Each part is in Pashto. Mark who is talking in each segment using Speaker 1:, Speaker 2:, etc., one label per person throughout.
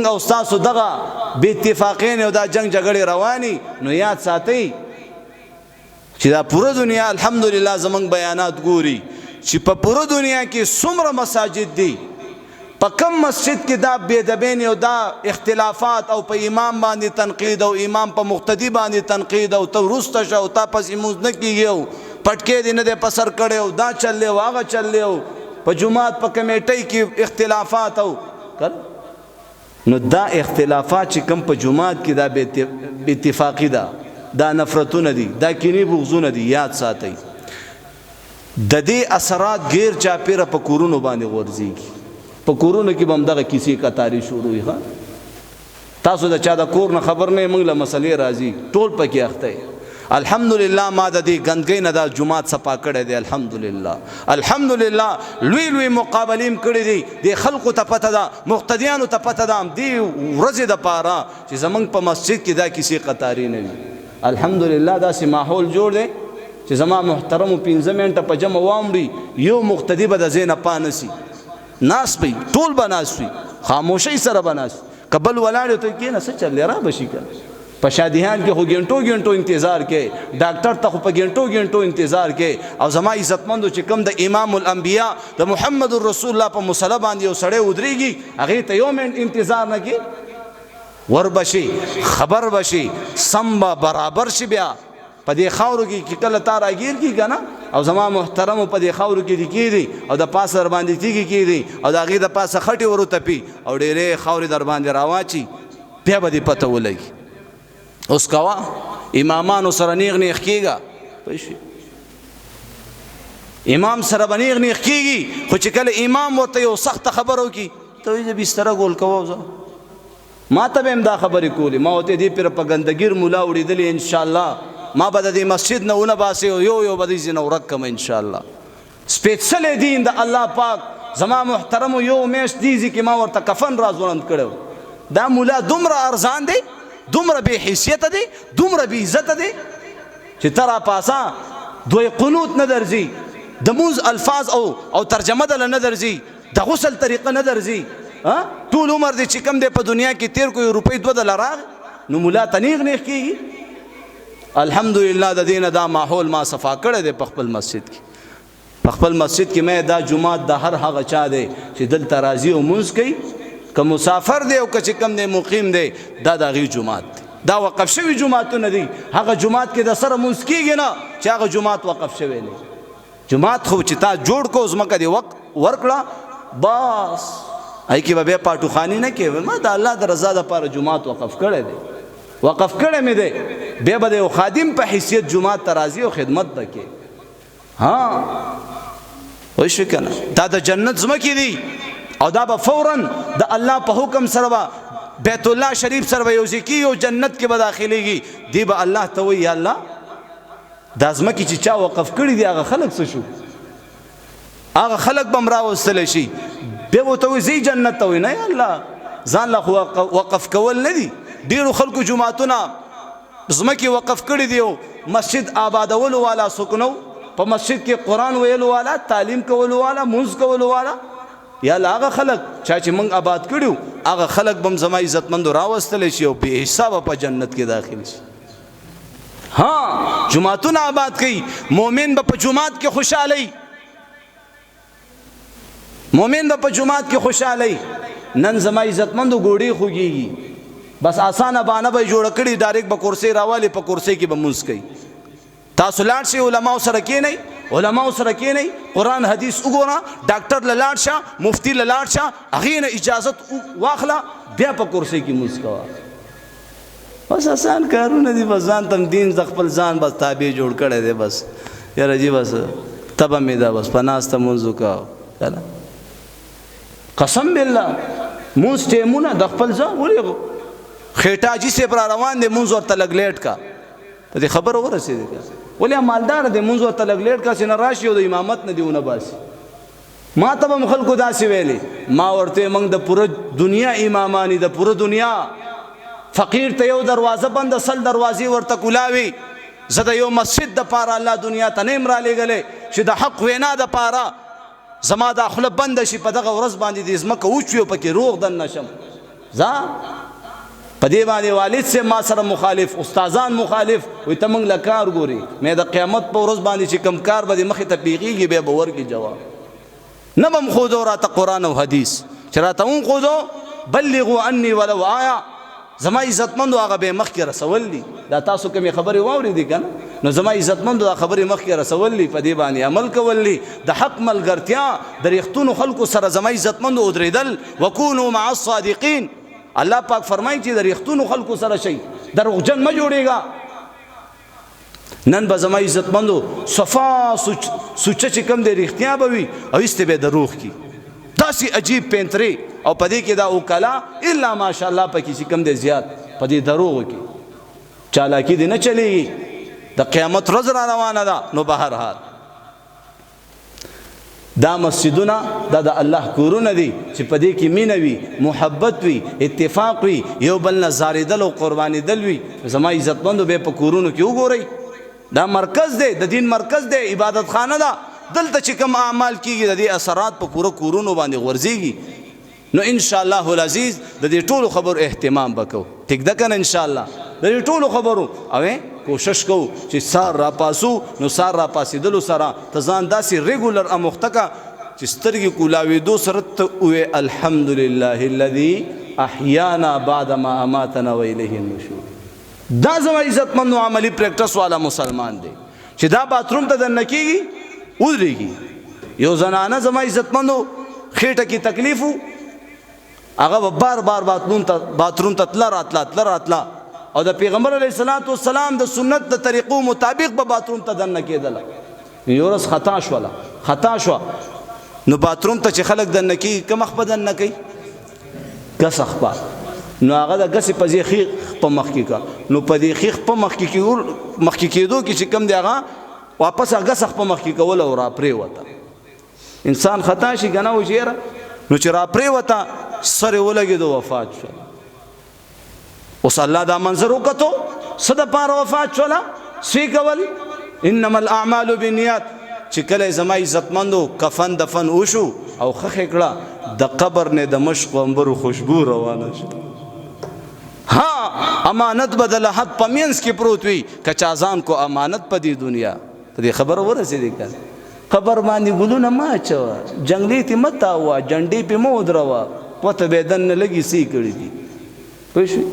Speaker 1: او تاسو دغه بې اتفاقین او دا جنگ جګړې رواني نو یاد ساتئ چې دا پوره دنیا الحمدلله زمونږ بیانات ګوري چې په پوره دنیا کې څومره مساجد دي په کم مسجد کې دا بېدبین او دا اختلافات او په امام باندې تنقید او امام په مقتدي باندې تنقید او ته وروسته شه او تا پسې لمونځ نه کېږي او پټکې دې نه دی په سر کړی او دا چل دی او هغه چل دی او په جومات په کمیټۍ کې اختلافات او نو دا اختلافات چې کم په جومات کې دا بې اتفاقي ده دا نفرتونه دي دا کینې بغضونه دي یاد ساتئ د دې اثرات غیر چاپیره په کورونو باندې غورځېږي په کورونو کې به همدغه کیسې کتاري شروع وي تاسو د چا د کور نه خبر نه موږ له مسلې راځي ټول پکې اخته الحمدلله ما د دې ګندګۍ نه دا جومات صفا کړی دی الحمدلله لوی لوی مقابلیم کړي دي د خلقو ته پته ده مقتدیانو ته پته ده دې ورځې دپاره چې زمونږ په مسجد کې دا کیسې قطاري نه وي الحمدلله داسې ماحول جوړ دی چې زما محترمو 15 منټه په جمع واومړي یو مقتدي به د ځای نه پانسي ناست وي ټول به ناست وي خاموشۍ سره به ناست که بل ولاړ ته کېنه څه چل دی را به شي که په شادیهان کې خو ګنټو انتظار کې ډاکټر ته خو په ګنټو انتظار کې او زما عزتمندو چې کوم د امام الانبیاء د محمد رسول الله په مصلی باندې یو سړی ودرېږي هغې ته یو منټ انتظار نه کې ور بشي خبر بشي سم به برابر شي بیا په دې خاورو کې کله تا راګیر کېږي که نه او زما محترمو په دې خاورو کې دي کېدي او د پاسه در باندې تیږي کېدي او د هغې د پاسه خټې ور وتپي او ډېرې خاورې در باندې راواچي بیا به دې پته ولګي اوس کوا امامانو سره نیغ کېږه امام سره به نیغ کېږي خو چې کله امام ورته یو سخته خبره وکړي ته وایي زه بستره ګول کوه زه ما ته به هم دا خبرې کولې ما ورته دې پېره په ګندګیر ملا وړېدلې انشاءالله ما به د دې مسجد نه ونه باسې او یو به دې ځینه ورک کړم انشاءالله سپېڅلی دین د الله پاک زما محترمو یو میاشت دیزي کې ما ورته کفن را ځوړند کړی دا مولا دومره ارزان دی دومره بې حیثیته دی دومره بې عزته دی چې ته راپاسه دوی قنوت نه درځي د مونځ الفاظ او ترجمه دله نه درځي د غسل طریقه نه درځي ټول عمر دی چې کم دی په دنیا کې تیر کو یو روپۍ 2 دله راغی نو ملا ته نیغ کېږي الحمدلله د دې نه دا ماحول ما صفا کړی دی په خپل مسجد کې په خپل مسجد کې مې دا جومات د هر هغه چا دی چې دلته راځي او مونځ کوي که مسافر دی او که چې کم دی مقیم دی دا د هغې جومات دی دا وقف شوي جوماتونه دي هغه جومات کې د سره مونځ کېږي نه چې هغه جومات وقف شوی دی جومات خو چې تا جوړ کو ځمکه دې ورکړه بس هغې کې به بیا پاټوخاني نه کوې ما د الله د رضا دپاره جومات وقف کړی دی وقف کړی مې دی بیا به د یو خادم په حیثیت جومات ته راځي او خدمت به کوې وایي شوې که نه دا د جنت ځمکې دي او دا به فوراً د الله په حکم سره به بیت الله شریف سره به یوځای کېږي او جنت کې به داخلېږي دی به الله ته وایي یا الله دا ځمکې چې چا وقف کړي دي هغه خلک څه شو هغه خلک به م راوستلی شي بیا به ورته وایي ځئ جنت ته وایي نه یا الله ځان له خو وقف کول نه دي ډېرو خلکو جوماتونه ځمکې وقف کړي دي او مسجد آبادولو والا څوک نه په مسجد کې قرآن ویلو والا تعلیم کولو والا مونځ کولو والا یا هغه خلک چا چې موږ آباد کړیو هغه خلک به هم زما عزتمندو راوستلی شي او بې حسابه په جنت کې داخل شي جوماتونه آباد کوي مؤمن به په جومات کې خوشحالی مؤمن به په جومات کې خوشحالی نن زما عزتمندو ګوډې خوږېږي بس آسانه بانه به یې جوړه کړي ډایرکټ به کرسۍ راوالي په کرسۍ کې به مونځ کوي تاسو لاړ شئ علماو سره کېنئ علماو سره کېنئ قرآن حدیث وګوره ډاکټر له لاړ شه مفتی له لاړ شه هغې نه اجازت واخله بیا په کرسۍ کې مونځ کوه بس آسان کارونه دي بس ځان تم دین د خپل ځان بس تابع جوړ کړی دی بس یاره جي بس تبه مې ده بس په ناسته مونځ وکړه قسم بالله مونځ ټیمونه د خپل ځان ولې خېټه حاجي صاحب را روان دی مونځ ورته لږ لیټ کا په دې خبره ورسېدې ولې مالدار دی مونځ ورته لږ لیټ کا چې نه راشي او د امامت نه دې ونه باسي ما ته به هم خلکو داسې ویلې ما ورته موږ د پوره دنیا امامانی د پوره دنیا فقیر ته یو دروازه بند سل دروازې ورته کولاوي زه د یو مسجد دپاره الله دنیا ته نه یم رالیږلی چې د حق وینا دپاره زما دا خوله بنده شي په دغه ورځ باندې دې ځمکه وچوي او پکې روغ دننه شم ځه په دې باندې والد سے ما سره مخالف، استادان مخالف، وي ته موږ له کار ګوري. مې د قیامت په ورځ باندې چې کم کار به دې مخې ته پیغېږي بیا به ورکړي جواب. نه به م ښودو راته قرآن او حدیث چې راته وښودو بلغوا عني ولو آیه، زما عزتمندو هغه به مخکې رسول دي. دا تاسو کومې خبرې واورېدې که نه، نو زما عزتمندو دا خبرې مخکې رسول دي، په دې باندې عمل کول دي. د حق ملګرتیا د ریښتونو خلکو سره زما عزتمندو ودرېدل. وکونوا مع الصادقین، الله پاک فرمایي چې د ریښتونو خلکو سره شي، دروغجن مه جوړېږه. نن به زما عزتمندو صفا سوچه چې کوم دی رښتیا به وي او ایسته به دروغ کی، داسې عجیب پینترې او په دې کې دا وکلا الا ماشاءالله پکې چې کوم دی زیات په دې دروغو کې چالاکي دې نه چلیږي. د قیامت ورځ را روانه ده. نو به هر حال دا مسجدونه دا د الله کورونه دي چې په دې کې مینه وي، محبت وي، اتفاق وي، یو بل نه زارېدل او قربانېدل وي. زما عزتمندو به په کورونو کې وګورئ، دا مرکز دی، د دین مرکز دی، عبادت خانه ده. دلته چې کوم اعمال کېږي د دې اثرات په پوره کورونو باندې غورځېږي. نو ان شاء الله العزیز د دې ټولو خبرو اهتمام وکړو. ټیک ده که نه؟ ان شاء الله د دې ټولو خبرو او کوشش کوو چې سار را پاسو. نو سار را پاسېدلو سره ته ځان داسې ریګولر اموخته که چې سترګې کولاوېدو سره ته ووایې الحمدلله الذي احیانا بعد ما اماتنا والیه النشور. دا زما عزتمندو عملی پریکټس والا مسلمان دی چې دا باتروم ته دننه کېږي ودرېږي. یو زنانه زما عزتمندو خېټه کې تکلیف و، هغه به بار بار باتروم ته تله راتله او د پیغمبر علیه السلام د سنت د طریقو مطابق به باتروم ته دننه کېدله. یو ورځ خطا شوه نو باتروم ته چې خلک دننه کېږي کوم مخ په دننه کوي؟ ګس اخبار. نو هغه د ګسې په ځای خیخ په مخ کې کا، نو په دې خیخ په مخ کې کېدو کې چې کوم دی هغه واپس هغه ګس په مخ کې کول او را پرېوته. انسان خطا شي که نه وشیره، نو چې را پرېوته سر یې ولګېدو وفات شو. اوس الله دا منظر وکتو څه دپاره وفات شوله؟ څه کول؟ انما الاعمال بالنیات. چې کله زما عزتمندو کفن دفن وشو او خښې کړه، د قبر نه د مشق و عنبرو خوشبو روانه شو. ها امانت به د لحد په منځ کې پروت وي که چا ځان کو امانت په دې دنیا. ته دې خبره ورسېدې که قبر باندې ګلونه مه اچوه، جنګلې تې مه تاوه، جنډې پې مه ودروه، پته به یې دننه لګي څه یې کړي دي. پوه شوې؟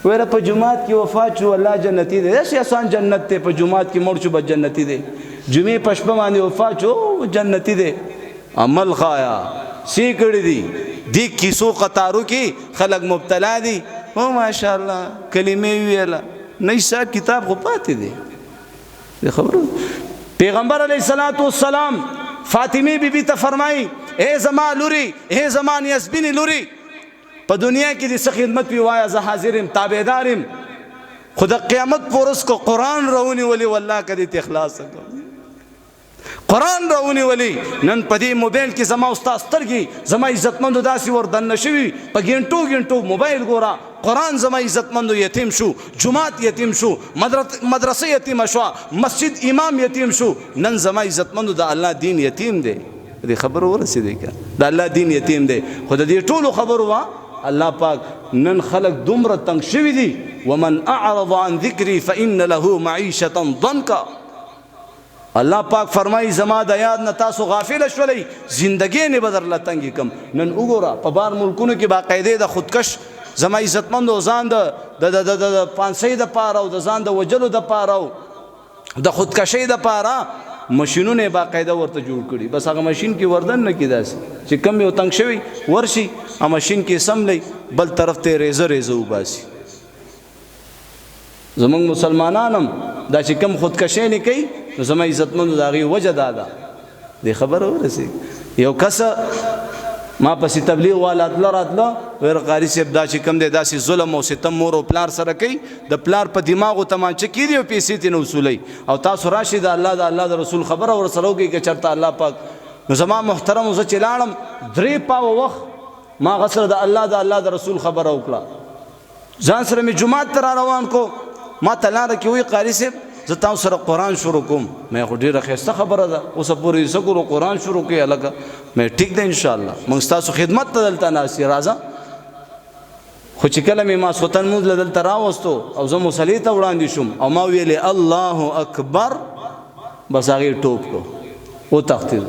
Speaker 1: ویره په جومات کې وفات شو الله جنتي دی. داسې اسان جنت دی، په جومات کې مړ شو به جنتي دی. جمعې په شپه باندې وفات شو جنتي دی. عمل خایا څه یې کړي دي؟ دې کیسو قطارو کې خلک مبتلا دي. او ماشاءالله کلمې ویله نه حساب کتاب خو پاتې دی. خبره پیغمبر علیه السلام فاطمه بی بی ته فرمایي اے زما لوري، اے زما نیسبینې لوري، په دنیا کې دې څه خدمت وي وایه زه حاضر یم تابعدار یم، خو د قیامت په ورځ کو قرآن راونیولي والله که دې ته اخلاص وکړم. قرآن راونیولي. نن په دې موبایل کې زما استاد سترګې زما عزتمندو داسې ور دننه شوي، په ګنټو موبایل ګوره. قرآن زما عزتمندو یتیم شو، جماعت یتیم شو، مدرسه یتیمه شوه، مسجد امام یتیم شو. نن زما عزتمندو د الله دین یتیم دی. دې خبرو ورسېدې که د الله دین یتیم دی. خو د دې ټولو خبرو وا الله پاک نن خلق دومره تنگ شوي دي. ومن اعرض عن ذکری فان له معیشة ضنکا. الله پاک فرمایي زما د یاد نه تاسو غافل شولئ، زندګۍ نه به درله تنګې کم. نن وګوره په بار ملکونو کې باقاعدې د خودکش زما عزتمندو ځان د پانسۍ دپاره او د ځان د وجلو دپاره او د خودکشۍ دپاره ماشینونه باقاعده ورته جوړ کړي. بس هغه ماشین کې وردن نه کې داسې چې کم یو تنګ شوي ورشي هغه ماشین کې سملی بل طرف ته ریزه وباسي. زمونږ مسلمانان هم دا چې کم خودکشۍ نه کوي نو زما عزتمندو د هغې وجه دا ده. دې خبره ورسېږي. یو کس ما پسې تبلیغ والا تله راتله ویل قاري صاحب دا چې کوم دی داسې ظلم او ستم مور او پلار سره کوي، د پلار په دماغو تمانچه کېدي او پیسې ترې نه وصولوي، او تاسو راشئ د الله د رسول خبره ورسره وکړئ که چېرته الله پاک. نو زما محترمو زه چې لاړم 3 پاوه وخت ما هغه سره د الله د رسول خبره وکړه. ځان سره مې جومات ته را روان کو، ما ته لاره کې وایي قاري صاحب زه تاسو سره قرآن شروع کوم. مې خو ډېره ښایسته خبره ده، اوسه پورې څه کړو قرآن شروع کړئ هلکه. مې ټیک ده انشاءالله موږ ستاسو خدمت ته دلته ناست یو، راځه. خو چې کله مې ماسخوتن مونځ له دلته راوستو او زه مصلي ته وړاندې شوم او ما ویلې الله اکبر بس هغې ټوپ کړو وتښتېد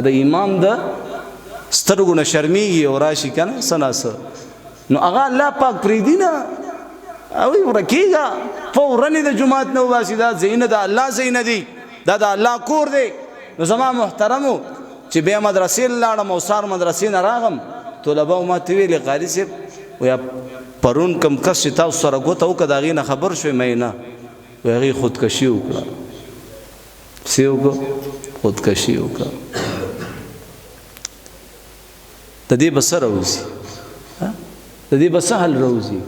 Speaker 1: د امام د سترګو نه شرمېږي او راشي که نه څه ناڅه نو هغه الله پاک پرېږدي نه اوی ورکېږه فورا یې د جومات نه وباسي دا ځایونه د الله ځایونه دي دا د الله کور دی نو زما محترمو چې بیا مدرسې لاړم او سار مدرسې نه راغم طلباو ما ته ویلې قاري صاحب ویا پرون کم کس چې تاسو سره ګوته وکړه د هغې نه خبر شوې مې نه وایي هغې خودکشي وکړه څه وکړه خودکشي وکړه د دې به څه راوځي د دې به څه حل راوځي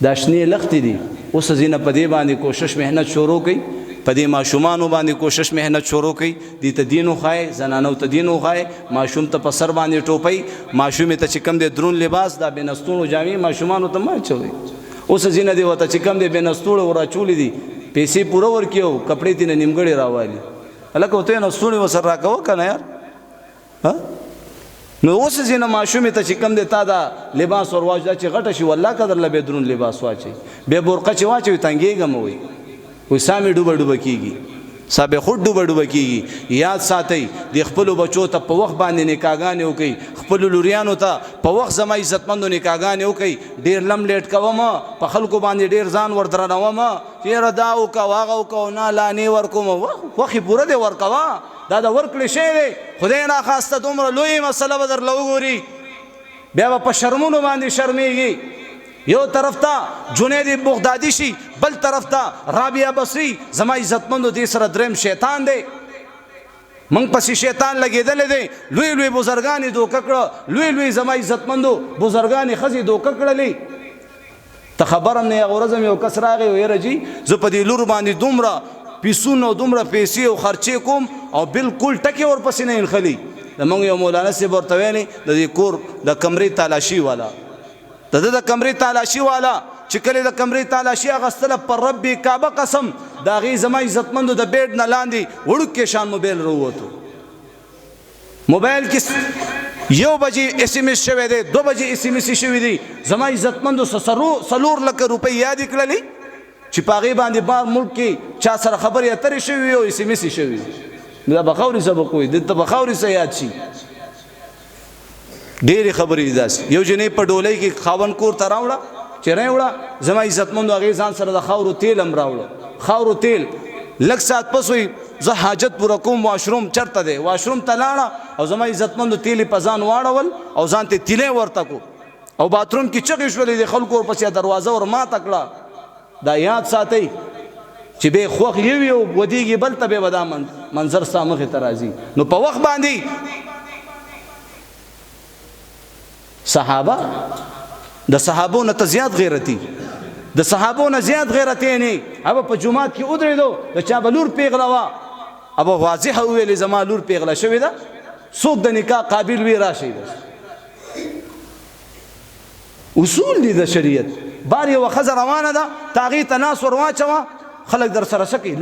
Speaker 1: دا شنې لښتې دي اوس ځینه په دې باندې کوشش محنت شروع کوي په دې ماشومانو باندې کوشش محنت شروع کوي دې ته دین وښایي زنانو ته دین وښایي ماشوم ته په سر باندې ټوپۍ ماشومې ته چې کوم دی درون لباس دا بې نستوڼو جامې ماشومانو ته مه اچوئ اوس ځینه دی ورته چې کوم دی بې نستوړو ور اچولې دي پیسې پوره ورکړي او کپړې ترې نه نیمګړې راوالي هلکه ورته یې نستوڼې ورسره راکوه که نه یار نو اوس ځینې ماشومې ته چې کوم دی تا دا لباس ور واچو دا چې غټه شي والله که درله بیا درون لباس واچوي بیا برقه چې واچوي تنګېږه مه وایي وایي سا مې ډوبه ډوبه کېږي سا به خود ډوبه ډوبه کېږي یاد ساتئ د خپلو بچو ته په وخت باندې نکاحګانې وکړئ خپلو لوریانو ته په وخت زما عزتمندو نکاحګانې وکړئ ډېر لم لیټ کومه په خلکو باندې ډېر ځان وردرنومه یاره دا وکړه هغه وکړه نه لانې ورکوم وخت یې پوره دی ورکوه دا د ورکړې شی دی خدای ناخواسته دومره لویې مسله به درله وګوري بیا به په شرمونو باندې شرمېږي یو طرف ته جنید بغدادي شي بل طرف ته رابعه بصري زما عزتمندو دې سره دریم شیطان دی موږ پسې شیطان لګېدلی دی لوی لوی بزرګان یې دوکه کړه لوی لوی زما عزتمندو بزرګان یې ښځې دوکه کړلې ته خبر هم نه هغه ورځ مې یو کس راغی ویره جي زه په دې لور باندې دومره پیسونه دومره پیسې او خرچې کوم او بالکل ټکې ورپسې نه انخلي زموږ یو مولانا صاحب ورته ویلې د دې کور د کمرې تالاشي والا د ده د کمرې تالاشي والا چې کله د کمرې تالاشي اخیستله پر رب کعبه قسم د هغې زما عزتمندو د بیډ نه لاندې وړوکی شان موبایل راووتو موبایل کې 1 بجې اس ام اس شوی دی 2 بجې اس ام اس شوي دي زما عزتمندو څلور لکه روپۍ یادې کړلې چې په هغې باندې بار ملک کې چا سره خبرې اترې شوي او اس ام اس شوي دا به خاورې سبق وي دلته به خاورې څه یاد شي ډېرې خبرې دي داسې یو جنۍ په ډولۍ کې خاوند کور ته راوړه چې راوړه زما عزتمندو هغې ځان سره د خاورو تیل هم راوړه خاورو تیل لږ ساعت پس وي زه حاجت پوره کوم واشروم چېرته دی واشروم ته لاړه او زما عزتمندو تیل یې په ځان واړول او ځان ته تیلی ورته کو او باتروم کې چغې شولې د خلکو ورپسې دروازه ور ماته کړه دا یاد ساتئ چې بې خوښ یو وي او ودیږي بل ته بیا به دا منظر ستا مخې ته راځي نو په وخت باندې صحابه د صحابو نه ته زیات غیرتي د صحابو نه زیات غیرتي نه هغه په جومات کې ودرېدو د چا به لور پیغله وه هغه واضحه وویلې زما لور پیغله شوې ده څوک د نکاح قابل وي راشئ اصول دي د شریعت بار یوه ښځه روانه ده ته هغې ته ناس ور واچوه خلک در سره څه کوي